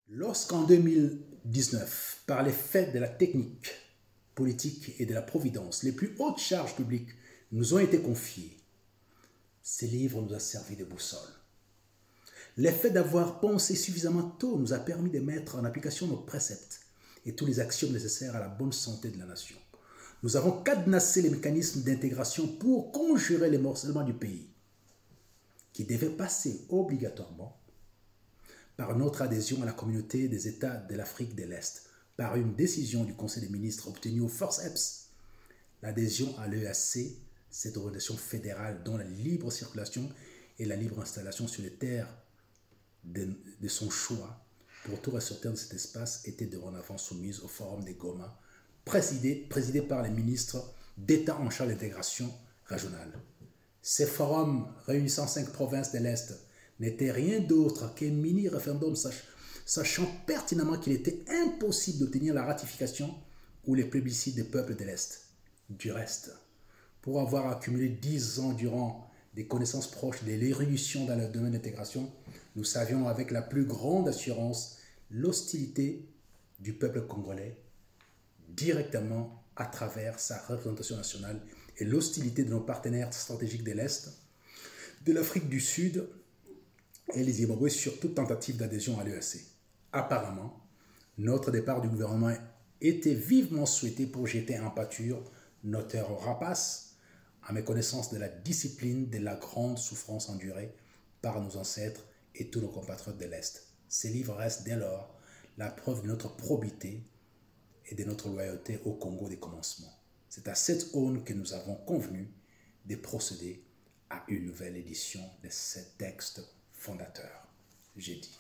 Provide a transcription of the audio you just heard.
Lorsqu'en 2019, par l'effet de la technique politique et de la providence, les plus hautes charges publiques nous ont été confiées, ces livres nous ont servi de boussole. L'effet d'avoir pensé suffisamment tôt nous a permis de mettre en application nos préceptes et tous les actions nécessaires à la bonne santé de la nation. Nous avons cadenassé les mécanismes d'intégration pour conjurer les morcellement du pays, qui devait passer obligatoirement par notre adhésion à la communauté des États de l'Afrique de l'Est, par une décision du Conseil des ministres obtenue au forceps. L'adhésion à l'EAC, cette organisation fédérale dont la libre circulation et la libre installation sur les terres de son choix pour tout ressortir de cet espace était dorénavant soumise au Forum des Goma, présidé par les ministres d'État en charge de l'intégration régionale. Ces forums réunissant 5 provinces de l'Est n'était rien d'autre qu'un mini-référendum sachant pertinemment qu'il était impossible d'obtenir la ratification ou les plébiscites des peuples de l'Est. Du reste, pour avoir accumulé 10 ans durant des connaissances proches de l'érudition dans le domaine de l'intégration, nous savions avec la plus grande assurance l'hostilité du peuple congolais directement à travers sa représentation nationale et l'hostilité de nos partenaires stratégiques de l'Est, de l'Afrique du Sud et les Zimbabwe sur toute tentative d'adhésion à l'EAC. Apparemment, notre départ du gouvernement était vivement souhaité pour jeter en pâture nos terres rapaces, en méconnaissance de la discipline de la grande souffrance endurée par nos ancêtres et tous nos compatriotes de l'Est. Ces livres restent dès lors la preuve de notre probité et de notre loyauté au Congo des commencements. C'est à cette aune que nous avons convenu de procéder à une nouvelle édition de ces textes fondateurs. J'ai dit.